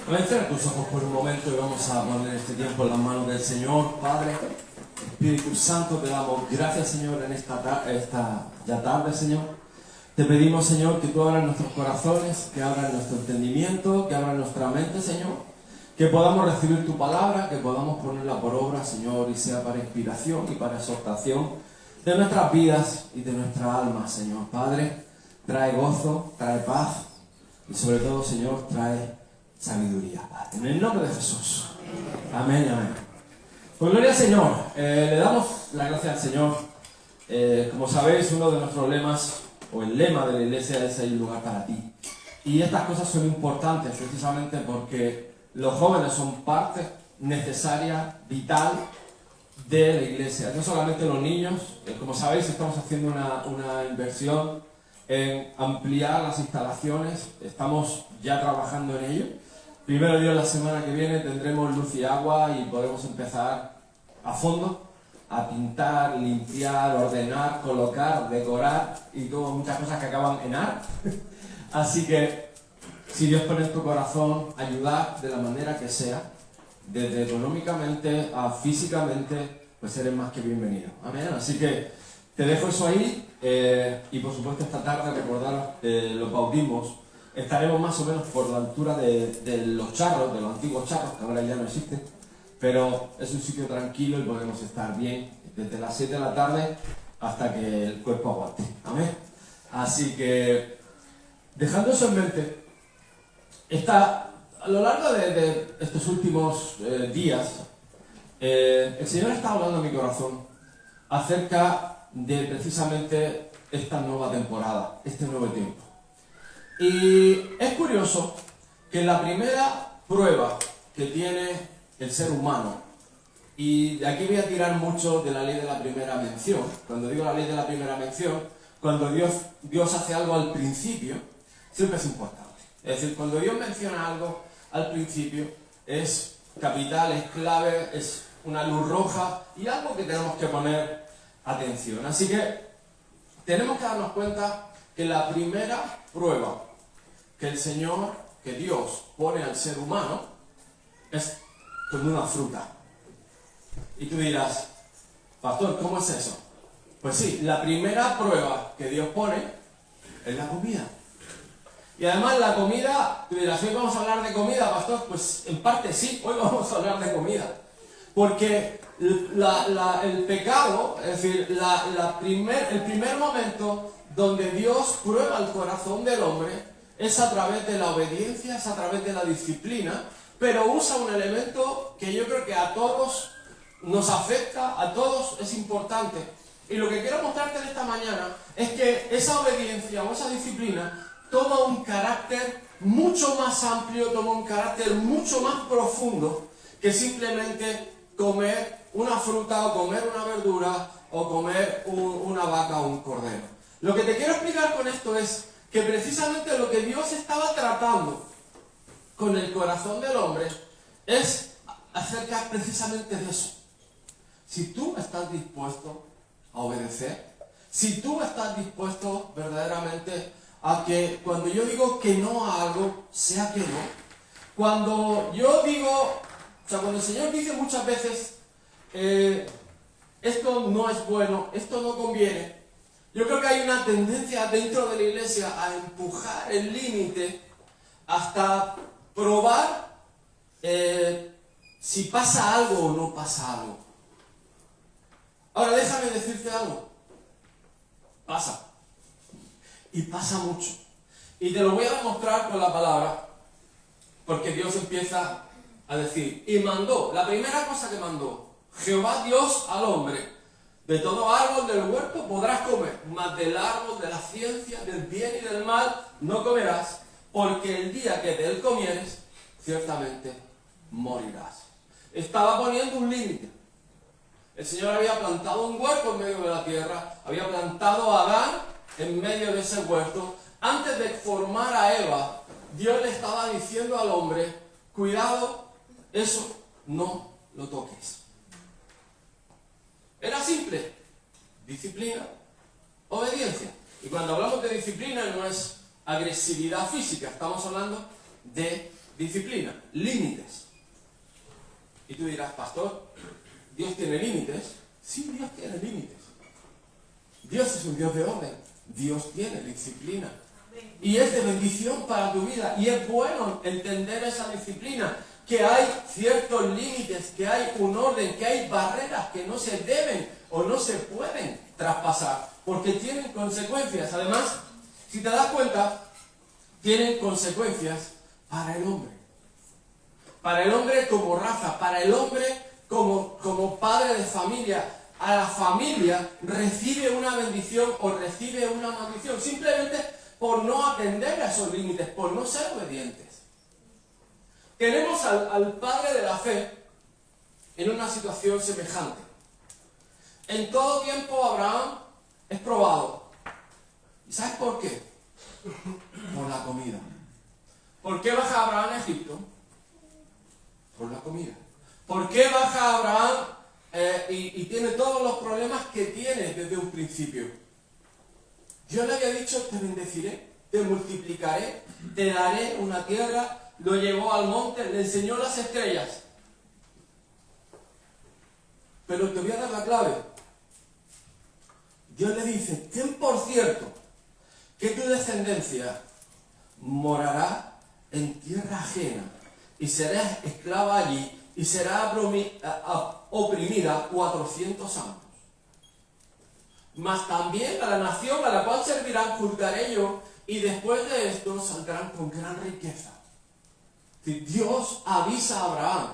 Cierra tus ojos por un momento y vamos a poner este tiempo en las manos del Señor. Padre, Espíritu Santo, te damos gracias, Señor, en esta tarde, Señor. Te pedimos, Señor, que tú abras nuestros corazones, que abras nuestro entendimiento, que abras nuestra mente, Señor. Que podamos recibir tu palabra, que podamos ponerla por obra, Señor, y sea para inspiración y para exhortación de nuestras vidas y de nuestra alma, Señor. Padre, trae gozo, trae paz y sobre todo, Señor, trae sabiduría, Padre. En el nombre de Jesús. Amén, amén. Pues gloria al Señor. Le damos la gracia al Señor. Como sabéis, uno de nuestros lemas, o el lema de la iglesia, es "Hay un lugar para ti". Y estas cosas son importantes precisamente porque los jóvenes son parte necesaria, vital de la iglesia. No solamente los niños. Como sabéis, estamos haciendo una inversión en ampliar las instalaciones. Estamos ya trabajando en ello. Primero Dios, la semana que viene tendremos luz y agua y podemos empezar a fondo a pintar, limpiar, ordenar, colocar, decorar y todo, muchas cosas que acaban en ar. Así que, si Dios pone en tu corazón ayudar de la manera que sea, desde económicamente a físicamente, pues eres más que bienvenido. Amén. Así que te dejo eso ahí y por supuesto esta tarde recordaros los bautismos. Estaremos más o menos por la altura de los charros, de los antiguos charros, que ahora ya no existen, pero es un sitio tranquilo y podemos estar bien desde las 7 de la tarde hasta que el cuerpo aguante. Amén. Así que, dejando eso en mente, a lo largo de estos últimos días, el Señor está hablando en mi corazón acerca de precisamente esta nueva temporada, este nuevo tiempo. Y es curioso que la primera prueba que tiene el ser humano, y de aquí voy a tirar mucho de la ley de la primera mención. Cuando digo la ley de la primera mención, cuando Dios hace algo al principio, siempre es importante. Es decir, cuando Dios menciona algo al principio, es capital, es clave, es una luz roja y algo que tenemos que poner atención. Así que tenemos que darnos cuenta que la primera prueba que el Señor, que Dios pone al ser humano, es con una fruta. Y tú dirás, pastor, ¿cómo es eso? Pues sí, la primera prueba que Dios pone es la comida. Y además la comida, tú dirás, ¿hoy vamos a hablar de comida, pastor? Pues en parte sí, hoy vamos a hablar de comida. Porque el pecado, es decir, el primer momento donde Dios prueba el corazón del hombre es a través de la obediencia, es a través de la disciplina, pero usa un elemento que yo creo que a todos nos afecta, a todos es importante. Y lo que quiero mostrarte en esta mañana es que esa obediencia o esa disciplina toma un carácter mucho más amplio, toma un carácter mucho más profundo que simplemente comer una fruta o comer una verdura o comer una vaca o un cordero. Lo que te quiero explicar con esto es que precisamente lo que Dios estaba tratando con el corazón del hombre es acerca precisamente de eso. Si tú estás dispuesto a obedecer, si tú estás dispuesto verdaderamente a que cuando yo digo que no a algo, sea que no. Cuando yo digo, cuando el Señor dice muchas veces, esto no es bueno, esto no conviene, yo creo que hay una tendencia dentro de la iglesia a empujar el límite hasta probar si pasa algo o no pasa algo. Ahora déjame decirte algo. Pasa. Y pasa mucho. Y te lo voy a demostrar con la palabra, porque Dios empieza a decir, y mandó, la primera cosa que mandó, Jehová Dios al hombre, de todo árbol del huerto podrás comer, mas del árbol de la ciencia, del bien y del mal, no comerás, porque el día que de él comieres, ciertamente morirás. Estaba poniendo un límite. El Señor había plantado un huerto en medio de la tierra, había plantado a Adán en medio de ese huerto. Antes de formar a Eva, Dios le estaba diciendo al hombre, cuidado, eso no lo toques. Era simple, disciplina, obediencia. Y cuando hablamos de disciplina no es agresividad física, estamos hablando de disciplina, límites. Y tú dirás, pastor, ¿Dios tiene límites? Sí, Dios tiene límites. Dios es un Dios de orden. Dios tiene disciplina. Y es de bendición para tu vida. Y es bueno entender esa disciplina, que hay ciertos límites, que hay un orden, que hay barreras que no se deben o no se pueden traspasar, porque tienen consecuencias. Además, si te das cuenta, tienen consecuencias para el hombre. Para el hombre como raza, para el hombre como padre de familia. A la familia recibe una bendición o recibe una maldición, simplemente por no atender a esos límites, por no ser obedientes. Tenemos al padre de la fe en una situación semejante. En todo tiempo Abraham es probado. ¿Y sabes por qué? Por la comida. ¿Por qué baja Abraham a Egipto? Por la comida. ¿Por qué baja Abraham y tiene todos los problemas que tiene desde un principio? Dios le había dicho, te bendeciré, te multiplicaré, te daré una tierra. Lo llevó al monte, le enseñó las estrellas. Pero te voy a dar la clave. Dios le dice, ten por cierto que tu descendencia morará en tierra ajena y serás esclava allí y será oprimida 400 años. Mas también a la nación a la cual servirán juzgaré yo, y después de esto saldrán con gran riqueza. Dios avisa a Abraham.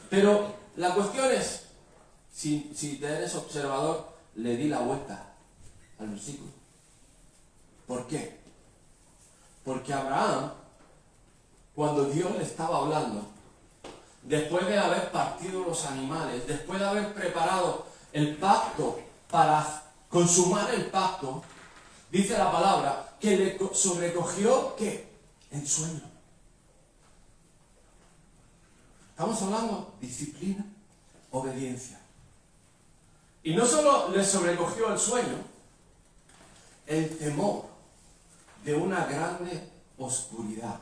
Pero la cuestión es, si te eres observador, le di la vuelta al versículo. ¿Por qué? Porque Abraham, cuando Dios le estaba hablando, después de haber partido los animales, después de haber preparado el pacto para consumar el pacto, dice la palabra que le sobrecogió, ¿qué? El sueño. Estamos hablando de disciplina, obediencia. Y no solo le sobrecogió el sueño, el temor de una grande oscuridad.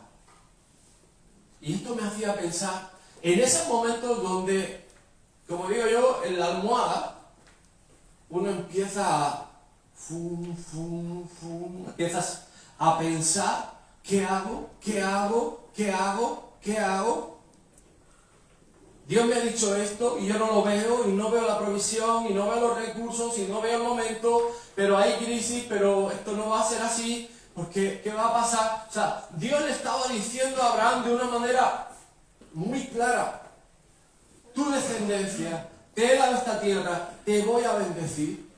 Y esto me hacía pensar en esos momentos donde, como digo yo, en la almohada, uno empieza a empiezas a pensar, ¿qué hago? ¿Qué hago? ¿Qué hago? ¿Qué hago? Dios me ha dicho esto y yo no lo veo, y no veo la provisión, y no veo los recursos, y no veo el momento, pero hay crisis, pero esto no va a ser así, porque ¿qué va a pasar? O sea, Dios le estaba diciendo a Abraham de una manera muy clara, tu descendencia, te he dado esta tierra, te voy a bendecir.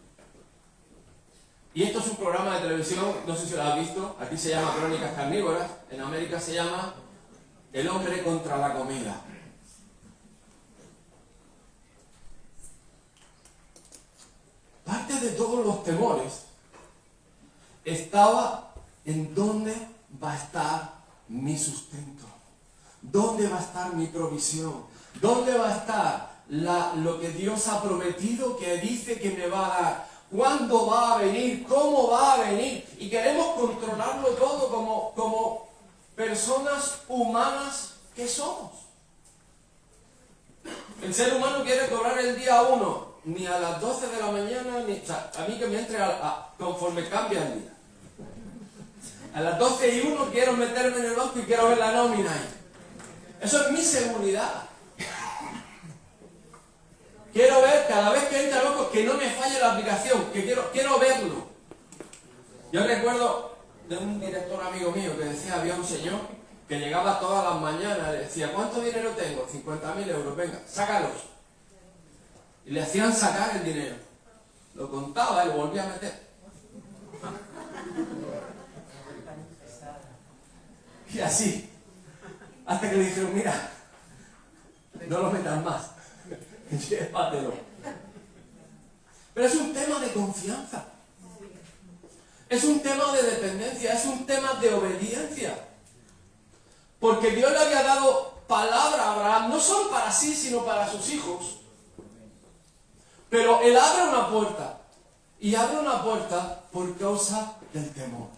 Y esto es un programa de televisión, no sé si lo has visto, aquí se llama Crónicas Carnívoras, en América se llama El hombre contra la comida. Parte de todos los temores estaba en dónde va a estar mi sustento, dónde va a estar mi provisión, dónde va a estar lo que Dios ha prometido, que dice que me va a dar, cuándo va a venir, cómo va a venir. Y queremos controlarlo todo como personas humanas que somos. El ser humano quiere cobrar el día 1, ni a las 12 de la mañana, o sea, a mí que me entre conforme cambia el día. A las 12:01 quiero meterme en el banco y quiero ver la nómina ahí. Eso es mi seguridad. Quiero ver cada vez que entra el banco que no me falle la aplicación, que quiero verlo. Yo recuerdo de un director amigo mío que decía, había un señor que llegaba todas las mañanas y decía, ¿cuánto dinero tengo? 50.000 euros, venga, sácalos. Y le hacían sacar el dinero. Lo contaba y lo volvía a meter. Y así, hasta que le dijeron, mira, no lo metas más, llévatelo. Pero es un tema de confianza, es un tema de dependencia, es un tema de obediencia. Porque Dios le había dado palabra a Abraham, no solo para sí, sino para sus hijos. Pero él abre una puerta, y abre una puerta por causa del temor.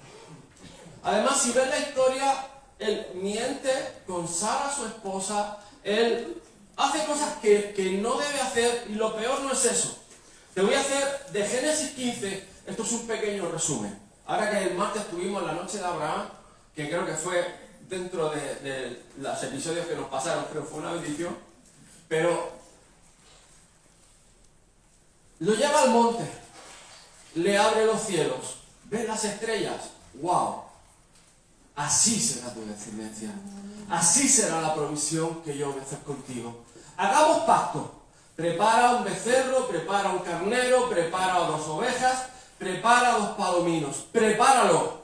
Además, si ves la historia, él miente con Sara, su esposa, él hace cosas que no debe hacer, y lo peor no es eso. Te voy a hacer de Génesis 15, esto es un pequeño resumen. Ahora que el martes tuvimos la noche de Abraham, que creo que fue dentro de los episodios que nos pasaron, creo que fue una bendición, pero lo lleva al monte, le abre los cielos, ve las estrellas, ¡wow! Así será tu descendencia, así será la provisión que yo voy a hacer contigo. Hagamos pacto, prepara un becerro, prepara un carnero, prepara 2 ovejas, prepara 2 palominos, prepáralo.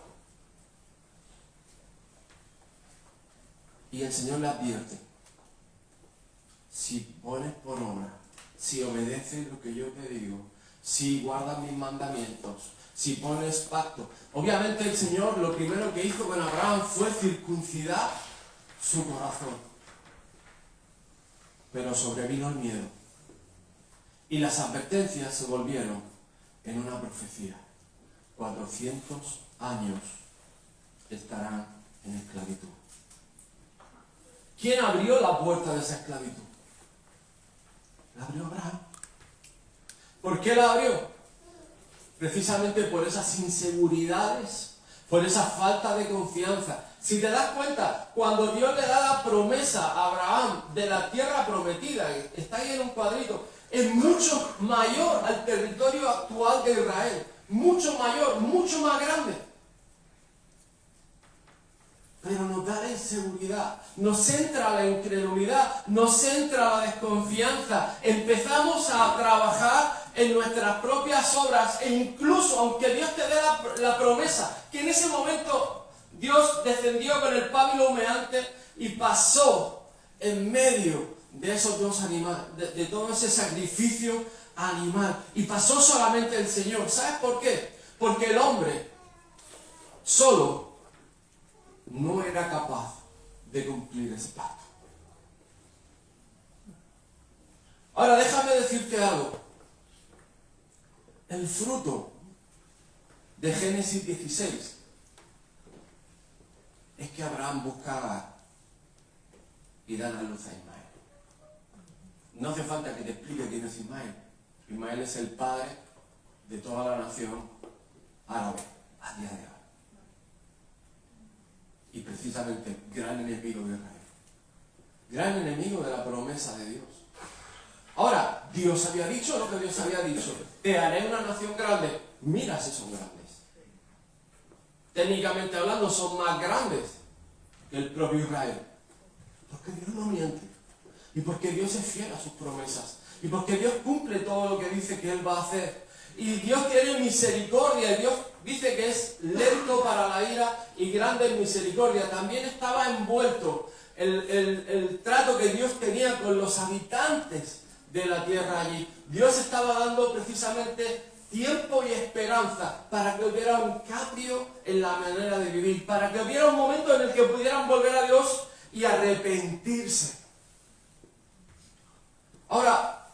Y el Señor le advierte, si pones por obra, si obedeces lo que yo te digo, si guardas mis mandamientos, si pones pacto. Obviamente el Señor lo primero que hizo con Abraham fue circuncidar su corazón. Pero sobrevino el miedo. Y las advertencias se volvieron en una profecía. 400 años estarán en esclavitud. ¿Quién abrió la puerta de esa esclavitud? La abrió Abraham. ¿Por qué la abrió? Precisamente por esas inseguridades, por esa falta de confianza. Si te das cuenta, cuando Dios le da la promesa a Abraham de la tierra prometida, está ahí en un cuadrito, es mucho mayor al territorio actual de Israel. Mucho mayor, mucho más grande. Pero nos da la inseguridad, nos entra la incredulidad, nos entra la desconfianza. Empezamos a trabajar en nuestras propias obras e incluso, aunque Dios te dé la promesa, que en ese momento Dios descendió con el pábilo humeante y pasó en medio de esos 2 animales, de todo ese sacrificio animal, y pasó solamente el Señor. ¿Sabes por qué? Porque el hombre solo no era capaz de cumplir ese pacto. Ahora déjame decirte algo. El fruto de Génesis 16 es que Abraham buscaba y dar la luz a Ismael. No hace falta que te explique quién es Ismael. Ismael es el padre de toda la nación árabe a día de hoy. Y precisamente gran enemigo de Israel. Gran enemigo de la promesa de Dios. Ahora, Dios había dicho lo que Dios había dicho. Te haré una nación grande. Mira si son grandes. Técnicamente hablando, son más grandes que el propio Israel. Porque Dios no miente. Y porque Dios es fiel a sus promesas. Y porque Dios cumple todo lo que dice que Él va a hacer. Y Dios tiene misericordia. Y Dios dice que es lento para la ira y grande en misericordia. También estaba envuelto el trato que Dios tenía con los habitantes de la tierra allí. Dios estaba dando precisamente tiempo y esperanza para que hubiera un cambio en la manera de vivir, para que hubiera un momento en el que pudieran volver a Dios y arrepentirse. Ahora,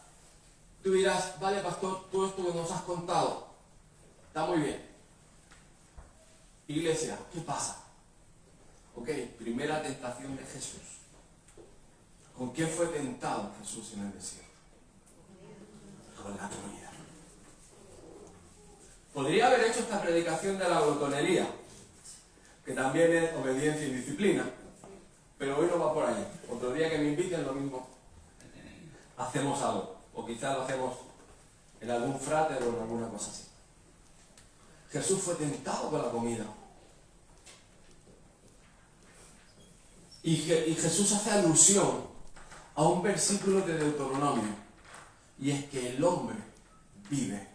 tú dirás, vale pastor, todo esto que nos has contado está muy bien. Iglesia, ¿qué pasa? Ok, primera tentación de Jesús. ¿Con qué fue tentado Jesús en el desierto? Con la comida. Podría haber hecho esta predicación de la glotonería, que también es obediencia y disciplina, pero hoy no va por ahí. Otro día que me inviten, lo mismo, hacemos algo, o quizás lo hacemos en algún fráter o en alguna cosa así. Jesús fue tentado con la comida. Y Jesús hace alusión a un versículo de Deuteronomio, y es que el hombre vive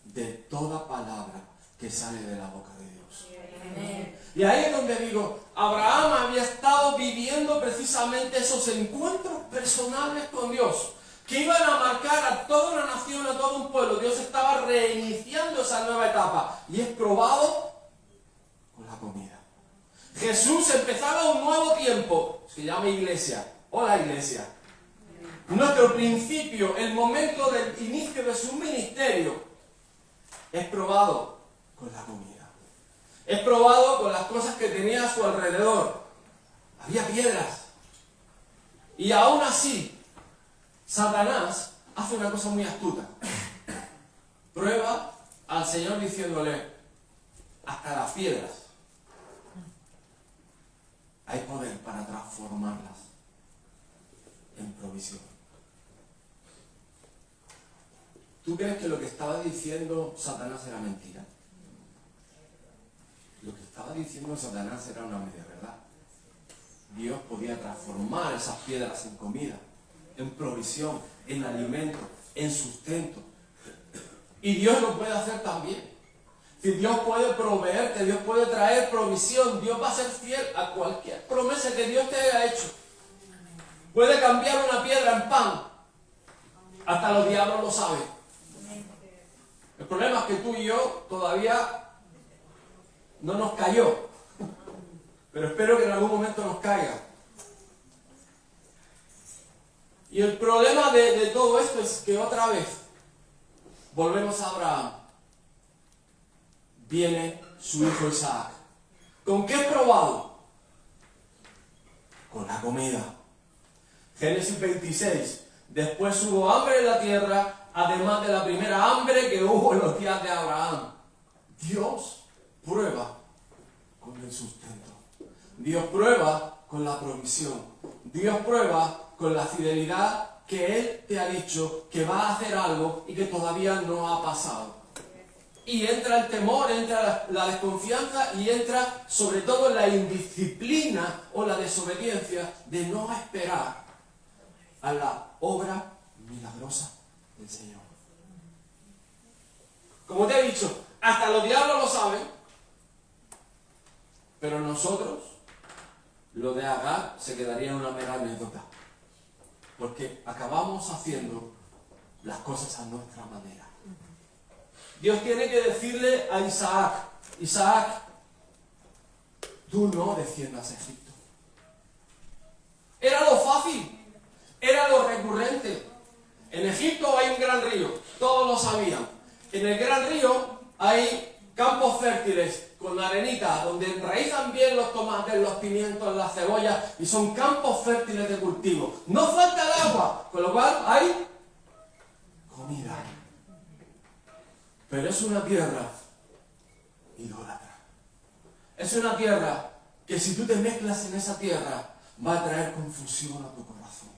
de toda palabra que sale de la boca de Dios. Y ahí es donde digo, Abraham había estado viviendo precisamente esos encuentros personales con Dios, que iban a marcar a toda una nación, a todo un pueblo. Dios estaba reiniciando esa nueva etapa, y es probado con la comida. Jesús empezaba un nuevo tiempo, se llama iglesia. Hola iglesia. Nuestro principio, el momento del inicio de su ministerio, es probado con la comida. Es probado con las cosas que tenía a su alrededor. Había piedras. Y aún así, Satanás hace una cosa muy astuta. Prueba al Señor diciéndole, hasta las piedras hay poder para transformarlas en provisión. ¿Tú crees que lo que estaba diciendo Satanás era mentira? Lo que estaba diciendo Satanás era una media verdad. Dios podía transformar esas piedras en comida, en provisión, en alimento, en sustento. Y Dios lo puede hacer también. Si Dios puede proveerte, Dios puede traer provisión, Dios va a ser fiel a cualquier promesa que Dios te haya hecho. Puede cambiar una piedra en pan. Hasta los diablos lo saben. El problema es que tú y yo todavía no nos cayó. Pero espero que en algún momento nos caiga. Y el problema de todo esto es que otra vez volvemos a Abraham. Viene su hijo Isaac. ¿Con qué probado? Con la comida. Génesis 26. Después hubo hambre en la tierra, además de la primera hambre que hubo en los días de Abraham. Dios prueba con el sustento. Dios prueba con la provisión. Dios prueba con la fidelidad que Él te ha dicho que va a hacer algo y que todavía no ha pasado. Y entra el temor, entra la desconfianza y entra sobre todo la indisciplina o la desobediencia de no esperar a la obra milagrosa del Señor. Como te he dicho, hasta los diablos lo saben, pero nosotros, lo de Agar se quedaría en una mera anécdota, porque acabamos haciendo las cosas a nuestra manera. Dios tiene que decirle a Isaac, Isaac, tú no desciendas a Egipto. Era lo fácil, era lo recurrente. En Egipto hay un gran río, todos lo sabían. En el gran río hay campos fértiles con arenita, donde enraizan bien los tomates, los pimientos, las cebollas, y son campos fértiles de cultivo. No falta el agua, con lo cual hay comida. Pero es una tierra idólatra. Es una tierra que si tú te mezclas en esa tierra, va a traer confusión a tu corazón.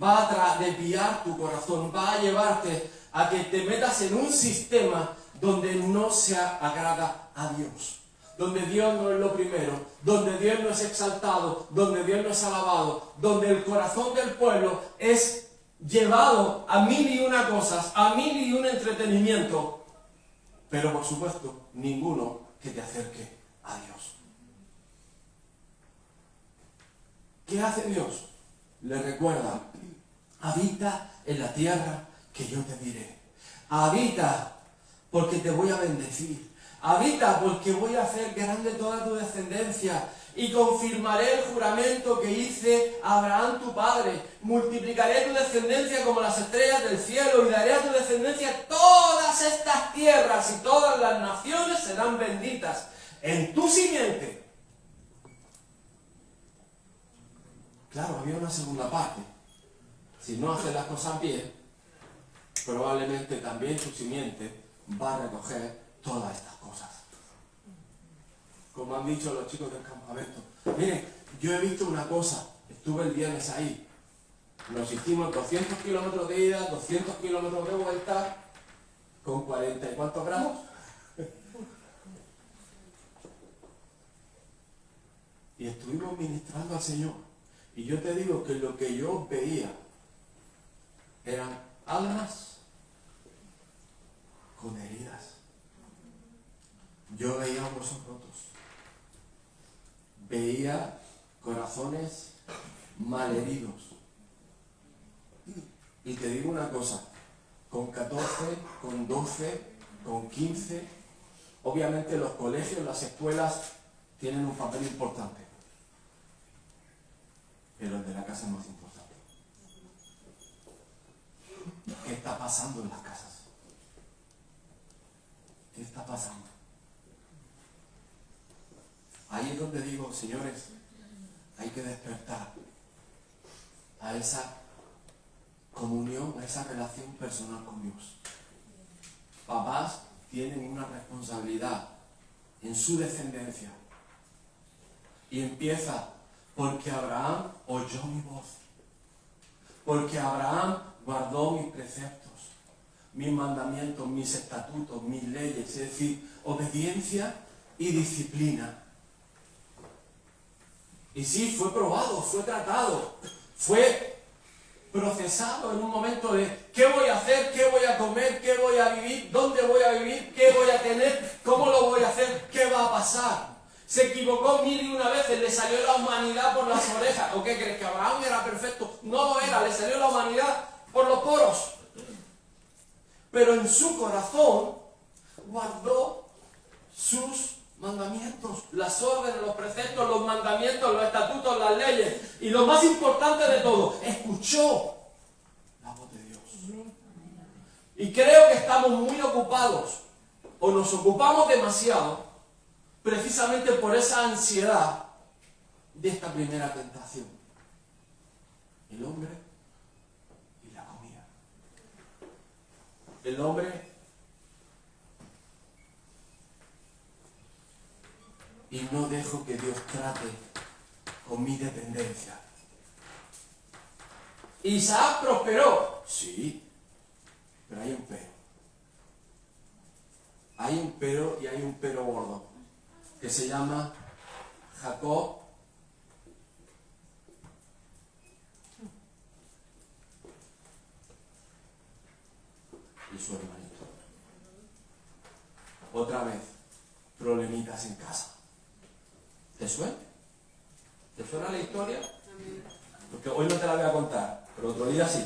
Va a desviar tu corazón, va a llevarte a que te metas en un sistema donde no se agrada a Dios. Donde Dios no es lo primero, donde Dios no es exaltado, donde Dios no es alabado, donde el corazón del pueblo es llevado a mil y una cosas, a mil y un entretenimiento, pero por supuesto, ninguno que te acerque a Dios. ¿Qué hace Dios? Le recuerda, habita en la tierra que yo te diré. Habita porque te voy a bendecir. Habita porque voy a hacer grande toda tu descendencia y confirmaré el juramento que hice a Abraham tu padre. Multiplicaré tu descendencia como las estrellas del cielo y daré a tu descendencia todas estas tierras y todas las naciones serán benditas en tu simiente. Claro, había una segunda parte. Si no haces las cosas bien, probablemente también tu simiente va a recoger todas estas cosas. Como han dicho los chicos del campamento. Miren, yo he visto una cosa. Estuve el viernes ahí. Nos hicimos 200 kilómetros de ida, 200 kilómetros de vuelta, con 40 y cuántos grados. Y estuvimos ministrando al Señor. Y yo te digo que lo que yo veía eran almas con heridas. Yo veía huesos rotos. Veía corazones malheridos. Y te digo una cosa, con 14, con 12, con 15, obviamente los colegios, las escuelas tienen un papel importante. Pero el de la casa es más importante. ¿Qué está pasando en las casas? ¿Qué está pasando? Ahí es donde digo, señores, hay que despertar a esa comunión, a esa relación personal con Dios. Papás tienen una responsabilidad en su descendencia. Y empieza porque Abraham oyó mi voz. Porque Abraham guardó mis preceptos, mis mandamientos, mis estatutos, mis leyes. Es decir, obediencia y disciplina. Y sí, fue probado, fue tratado, fue procesado en un momento de ¿qué voy a hacer? ¿Qué voy a comer? ¿Qué voy a vivir? ¿Dónde voy a vivir? ¿Qué voy a tener? ¿Cómo lo voy a hacer? ¿Qué va a pasar? Se equivocó 1001 veces, le salió la humanidad por las orejas. ¿O qué crees? ¿Que Abraham era perfecto? No lo era, le salió la humanidad por los poros. Pero en su corazón guardó sus mandamientos, las órdenes, los preceptos, los mandamientos, los estatutos, las leyes. Y lo más importante de todo, escuchó la voz de Dios. Y creo que estamos muy ocupados, o nos ocupamos demasiado, precisamente por esa ansiedad de esta primera tentación. El hombre y la comida. El hombre y no dejo que Dios trate con mi dependencia. Isaac prosperó. Sí, pero hay un pero. Hay un pero y hay un pero gordo, que se llama Jacob y su hermanito. Otra vez, problemitas en casa. ¿Te suena? ¿Te suena la historia? Porque hoy no te la voy a contar, pero otro día sí.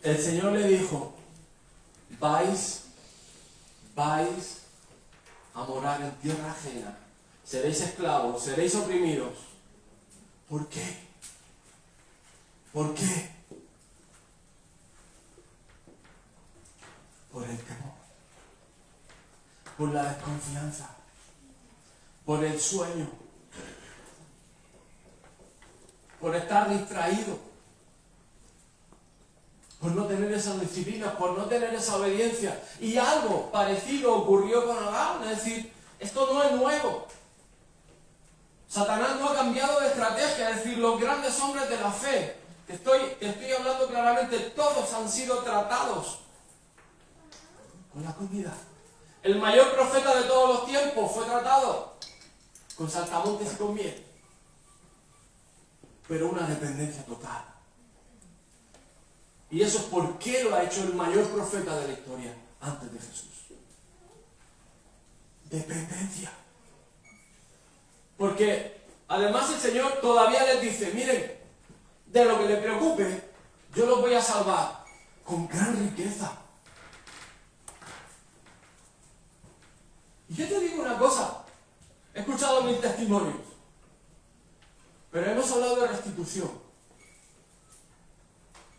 El Señor le dijo, vais a morar en tierra ajena, seréis esclavos, seréis oprimidos. ¿Por qué? ¿Por qué? Por el temor, por la desconfianza, por el sueño, por estar distraído, por no tener esa disciplina, por no tener esa obediencia. Y algo parecido ocurrió con Abraham, es decir, esto no es nuevo. Satanás no ha cambiado de estrategia, es decir, los grandes hombres de la fe, te estoy hablando claramente, todos han sido tratados con la comida. El mayor profeta de todos los tiempos fue tratado con saltamontes y con miel. Pero una dependencia total. Y eso es por qué lo ha hecho el mayor profeta de la historia antes de Jesús. Dependencia. Porque además el Señor todavía les dice, miren, de lo que les preocupe, yo los voy a salvar con gran riqueza. Y yo te digo una cosa, he escuchado mil testimonios, pero hemos hablado de restitución.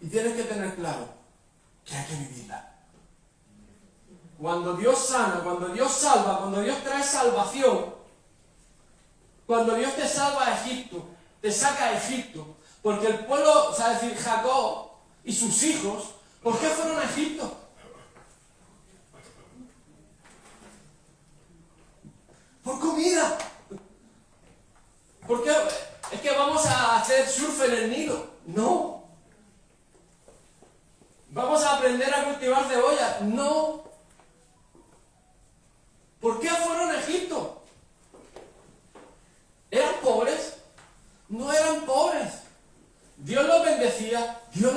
Y tienes que tener claro que hay que vivirla. Cuando Dios sana, cuando Dios salva, cuando Dios trae salvación, cuando Dios te salva a Egipto, te saca a Egipto, porque el pueblo, o sea, es decir, Jacob y sus hijos, ¿por qué fueron a Egipto? Por comida. ¿Por qué? ¿Es que vamos a hacer surf en el Nilo? No. ¿Vamos a aprender a cultivar cebollas? No. ¿Por qué fueron a Egipto? ¿Eran pobres? No eran pobres. Dios los bendecía, Dios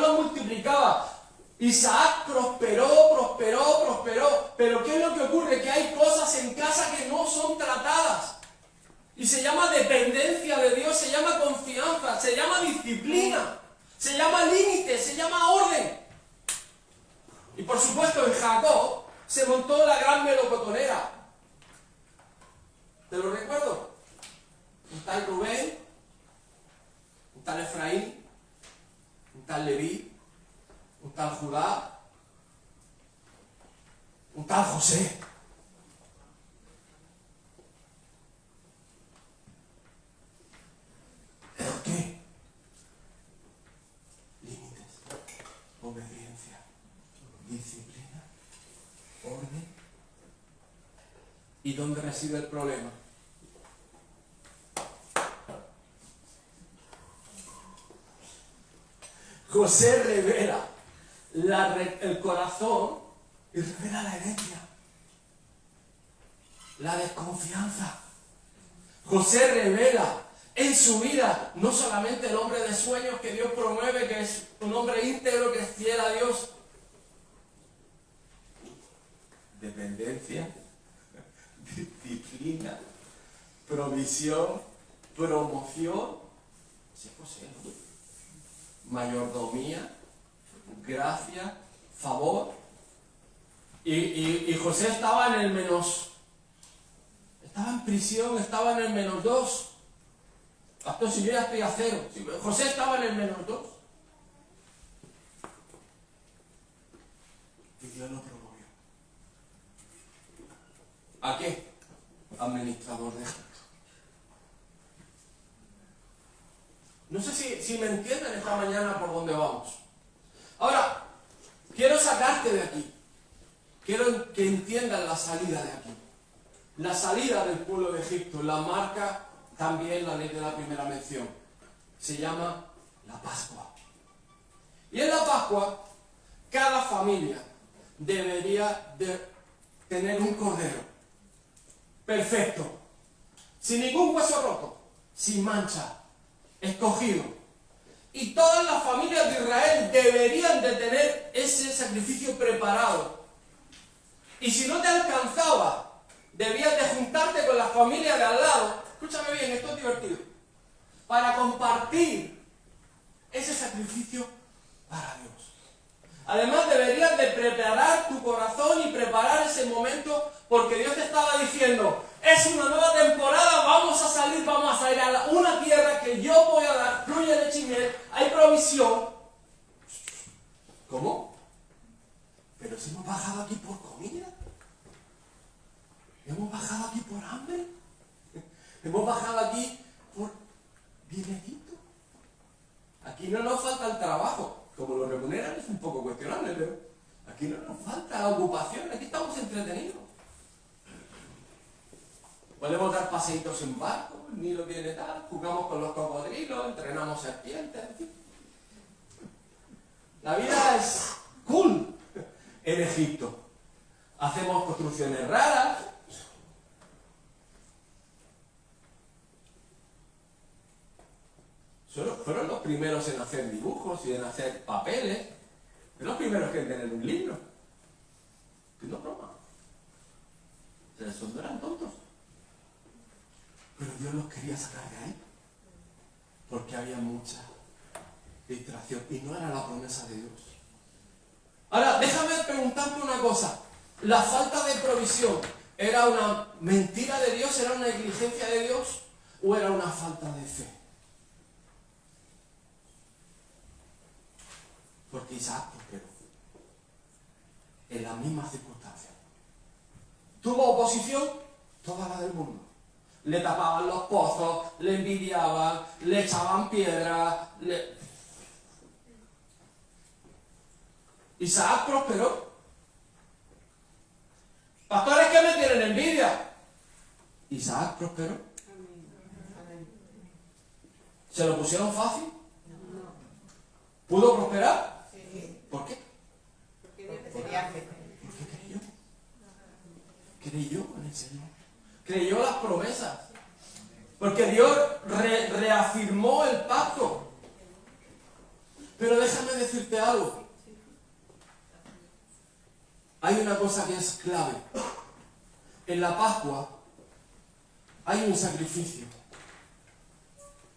los multiplicaba. Isaac prosperó. Pero ¿qué es lo que ocurre? Que hay cosas en casa que no son tratadas. Y se llama dependencia de Dios, se llama confianza, se llama disciplina, se llama límite, se llama orden. Y por supuesto en Jacob se montó la gran melocotonera. ¿Te lo recuerdo? Un tal Rubén, un tal Efraín, un tal Leví, un tal Judá, un tal José. ¿Y dónde reside el problema? José revela el corazón y revela la herencia, la desconfianza. José revela en su vida no solamente el hombre de sueños que Dios promueve, que es un hombre íntegro, que es fiel a Dios. Dependencia, disciplina, provisión, promoción. Sí, José. Mayordomía, gracia, favor. Y José estaba en el menos. Estaba en prisión, estaba en el -2. Pastor, si yo ya estoy a 0. José estaba en el -2. Y Dios lo promovió. ¿A qué? Administrador de Egipto. No sé si me entienden esta mañana por dónde vamos. Ahora, quiero sacarte de aquí. Quiero que entiendan la salida de aquí. La salida del pueblo de Egipto la marca también la ley de la primera mención. Se llama la Pascua. Y en la Pascua, cada familia debería de tener un cordero perfecto, sin ningún hueso roto, sin mancha, escogido. Y todas las familias de Israel deberían de tener ese sacrificio preparado. Y si no te alcanzaba, debías de juntarte con la familia de al lado. Escúchame bien, esto es divertido. Para compartir ese sacrificio para Dios. Además, deberías de preparar tu corazón y preparar ese momento, porque Dios te estaba diciendo: es una nueva temporada, vamos a salir a una tierra que yo voy a dar, fluye leche y miel, hay provisión. ¿Cómo? Pero si hemos bajado aquí por comida, hemos bajado aquí por hambre, hemos bajado aquí por dinerito. Aquí no nos falta el trabajo. Como lo remuneran es un poco cuestionable, pero aquí no nos falta ocupación, aquí estamos entretenidos. Podemos dar paseitos en barco, el Nilo viene tal, jugamos con los cocodrilos, entrenamos serpientes, en fin. La vida es cool en Egipto. Hacemos construcciones raras. Fueron los primeros en hacer dibujos y en hacer papeles. Fueron los primeros que en tener un libro. Que no broma. Esos no eran tontos. Pero Dios los quería sacar de ahí. Porque había mucha distracción. Y no era la promesa de Dios. Ahora, déjame preguntarte una cosa. ¿La falta de provisión era una mentira de Dios? ¿Era una negligencia de Dios? ¿O era una falta de fe? Porque Isaac prosperó en las mismas circunstancias. Tuvo oposición, toda la del mundo. Le tapaban los pozos, le envidiaban, le echaban piedras. Isaac prosperó. Pastores que me tienen envidia. Isaac prosperó. ¿Se lo pusieron fácil? ¿Pudo prosperar? ¿Por qué? Porque Dios tenía fe. Porque creyó. Creyó en el Señor. Creyó las promesas. Porque Dios reafirmó el pacto. Pero déjame decirte algo. Hay una cosa que es clave. En la Pascua hay un sacrificio.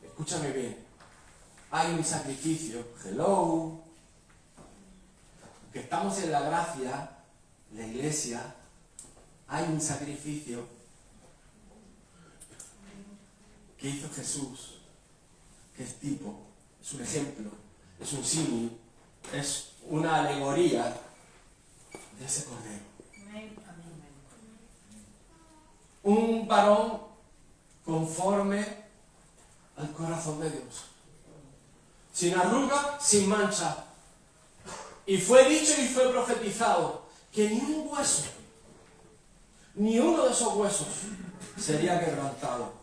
Escúchame bien. Hay un sacrificio. Hello. Que estamos en la gracia, la iglesia, hay un sacrificio que hizo Jesús, que es tipo, es un ejemplo, es un símil, es una alegoría de ese cordero. Un varón conforme al corazón de Dios. Sin arruga, sin mancha. Y fue dicho y fue profetizado que ni un hueso, Ni uno de esos huesos sería quebrantado.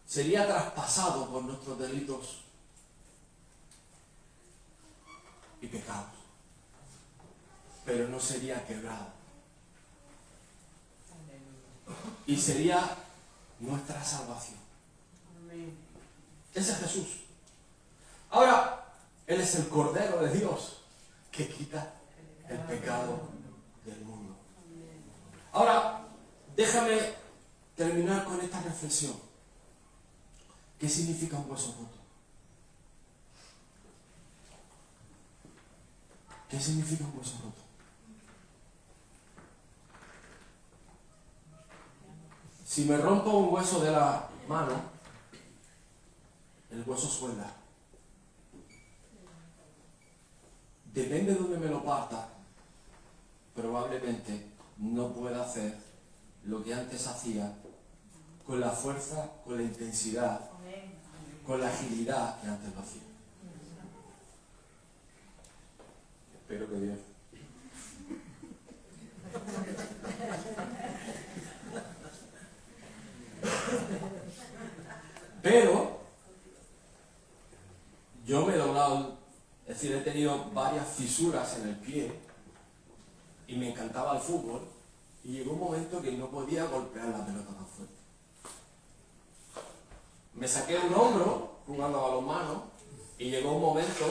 Sería traspasado por nuestros delitos y pecados, pero no sería quebrado. Y sería nuestra salvación. Ese es Jesús. Ahora, Él es el Cordero de Dios que quita el pecado del mundo. Ahora, déjame terminar con esta reflexión. ¿Qué significa un hueso roto? ¿Qué significa un hueso roto? Si me rompo un hueso de la mano, el hueso suelda. Depende de dónde me lo parta, probablemente no pueda hacer lo que antes hacía con la fuerza, con la intensidad, con la agilidad que antes lo hacía. Espero que Dios. Pero yo me he doblado, es decir, he tenido varias fisuras en el pie y me encantaba el fútbol y llegó un momento que no podía golpear la pelota tan fuerte. Me saqué un hombro jugando a balonmano y llegó un momento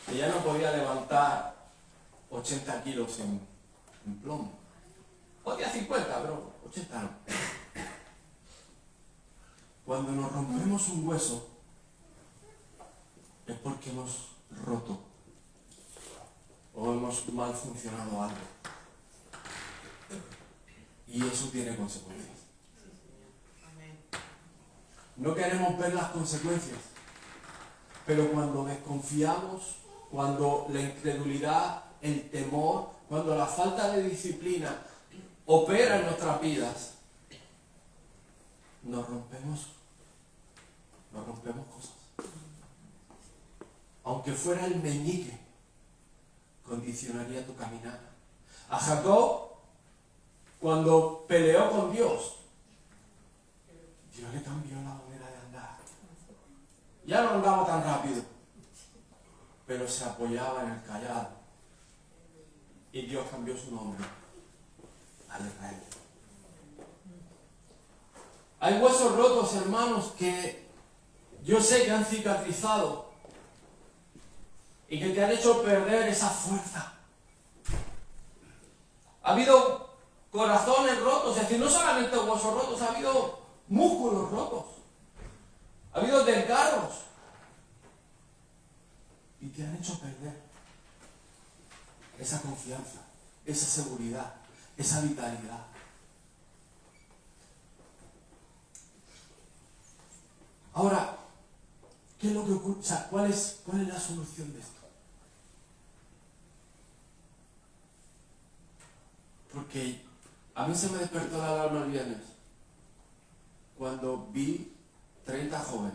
que ya no podía levantar 80 kilos en plomo. Podía 50, pero 80 no. Cuando nos rompemos un hueso es porque hemos roto o hemos mal funcionado algo. Y eso tiene consecuencias. No queremos ver las consecuencias, pero cuando desconfiamos, cuando la incredulidad, el temor, cuando la falta de disciplina opera en nuestras vidas, nos rompemos cosas. Aunque fuera el meñique, condicionaría tu caminar. A Jacob, cuando peleó con Dios le cambió la manera de andar. Ya no andaba tan rápido, pero se apoyaba en el callado. Y Dios cambió su nombre al Israel. Hay huesos rotos, hermanos, que yo sé que han cicatrizado y que te han hecho perder esa fuerza. Ha habido corazones rotos, es decir, no solamente huesos rotos, ha habido músculos rotos, ha habido desgarros y te han hecho perder esa confianza, esa seguridad, esa vitalidad. Ahora, ¿qué es lo que ocurre? O sea, ¿cuál es la solución de esto? Porque a mí se me despertó la alarma el viernes cuando vi 30 jóvenes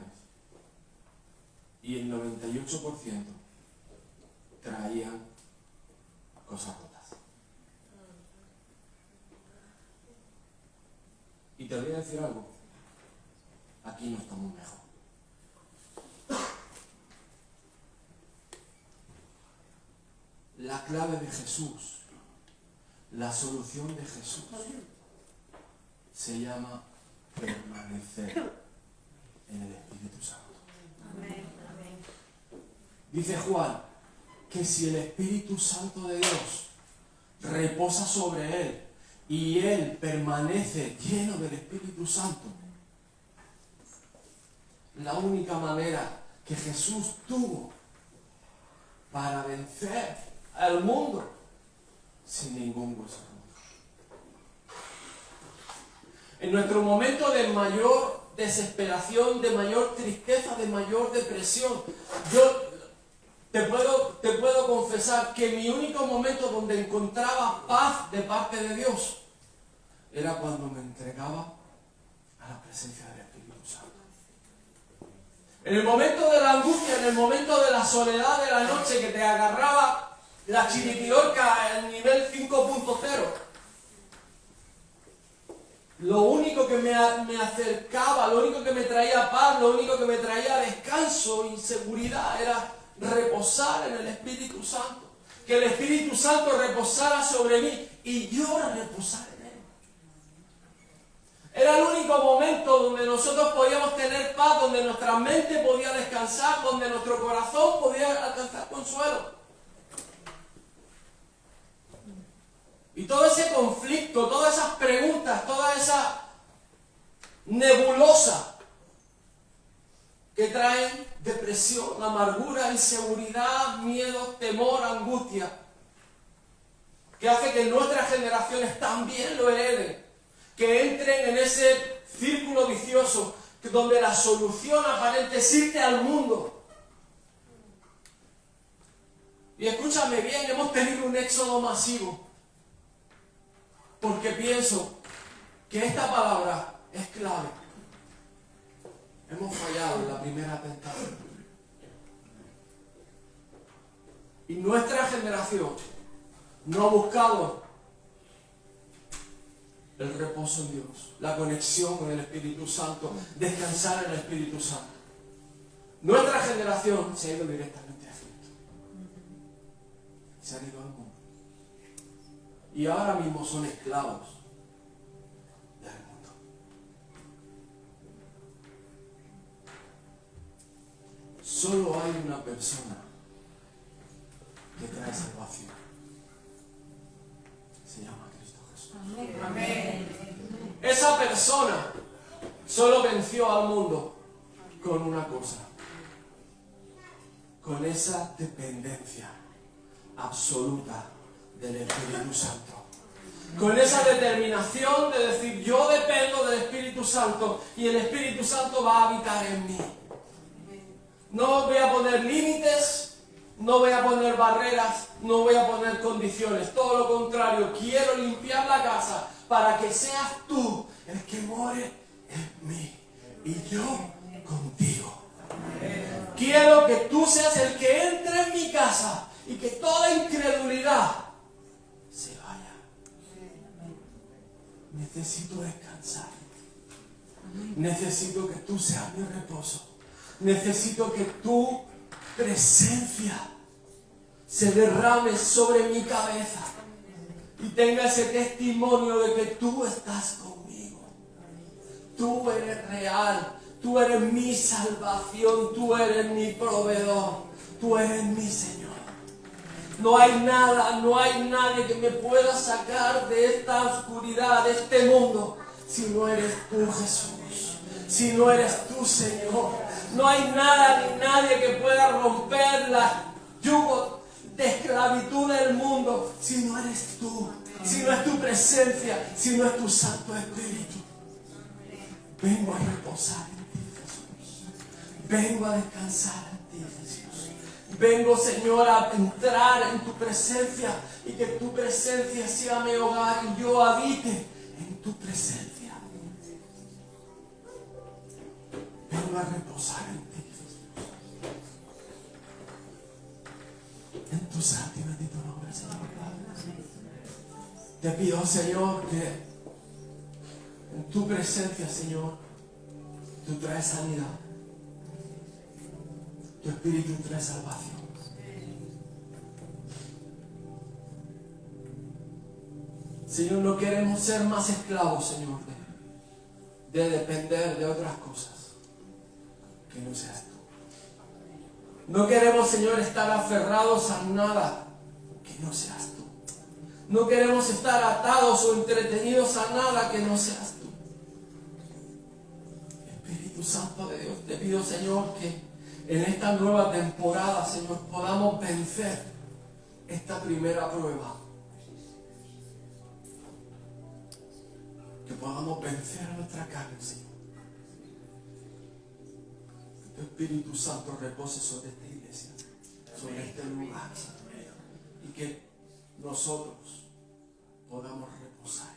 y el 98% traían cosas rotas. Y te voy a decir algo, aquí no estamos mejor. La clave de Jesús, la solución de Jesús, se llama permanecer en el Espíritu Santo. Dice Juan que si el Espíritu Santo de Dios reposa sobre él y él permanece lleno del Espíritu Santo, la única manera que Jesús tuvo para vencer al mundo sin ningún hueso roto. En nuestro momento de mayor desesperación, de mayor tristeza, de mayor depresión, yo te puedo confesar que mi único momento donde encontraba paz de parte de Dios era cuando me entregaba a la presencia del Espíritu Santo. En el momento de la angustia, en el momento de la soledad de la noche que te agarraba la chiripiorca al nivel 5.0. Lo único que me acercaba, lo único que me traía paz, lo único que me traía descanso y seguridad era reposar en el Espíritu Santo. Que el Espíritu Santo reposara sobre mí y yo reposar en Él. Era el único momento donde nosotros podíamos tener paz, donde nuestra mente podía descansar, donde nuestro corazón podía alcanzar consuelo. Y todo ese conflicto, todas esas preguntas, toda esa nebulosa que traen depresión, amargura, inseguridad, miedo, temor, angustia, que hace que nuestras generaciones también lo hereden, que entren en ese círculo vicioso donde la solución aparente es irte al mundo. Y escúchame bien, hemos tenido un éxodo masivo, porque pienso que esta palabra es clave. Hemos fallado en la primera tentación. Y nuestra generación no ha buscado el reposo en Dios, la conexión con el Espíritu Santo, descansar en el Espíritu Santo. Nuestra generación se ha ido directamente a Egipto. Se han ido al mundo. Y ahora mismo son esclavos del mundo. Solo hay una persona que trae salvación. Se llama Cristo Jesús. Amén. Esa persona solo venció al mundo con una cosa. Con esa dependencia absoluta del Espíritu Santo. Con esa determinación de decir, yo dependo del Espíritu Santo y el Espíritu Santo va a habitar en mí. No voy a poner límites, no voy a poner barreras, no voy a poner condiciones. Todo lo contrario, quiero limpiar la casa para que seas tú el que more en mí y yo contigo. Quiero que tú seas el que entre en mi casa y que toda incredulidad se vaya. Necesito descansar. Necesito que tú seas mi reposo. Necesito que tu presencia se derrame sobre mi cabeza y tenga ese testimonio de que tú estás conmigo. Tú eres real. Tú eres mi salvación. Tú eres mi proveedor. Tú eres mi Señor. No hay nada, no hay nadie que me pueda sacar de esta oscuridad, de este mundo, si no eres tú, Jesús. Si no eres tú, Señor. No hay nada ni nadie que pueda romper la yugo de esclavitud del mundo, si no eres tú. Si no es tu presencia, si no es tu Santo Espíritu. Vengo a reposar en ti, Jesús. Vengo a descansar en ti, Jesús. Vengo, Señor, a entrar en tu presencia y que tu presencia sea mi hogar y yo habite en tu presencia. Vengo a reposar en ti, Jesús. En tu santo y bendito nombre, Señor Padre. Te pido, Señor, que en tu presencia, Señor, tú traes sanidad. Tu Espíritu trae salvación. Señor, no queremos ser más esclavos, Señor, de depender de otras cosas que no seas tú. No queremos, Señor, estar aferrados a nada que no seas tú. No queremos estar atados o entretenidos a nada que no seas tú. Espíritu Santo de Dios, te pido, Señor, que en esta nueva temporada, Señor, podamos vencer esta primera prueba. Que podamos vencer a nuestra carne, Señor. Que tu Espíritu Santo repose sobre esta iglesia, sobre este lugar, Señor. Y que nosotros podamos reposar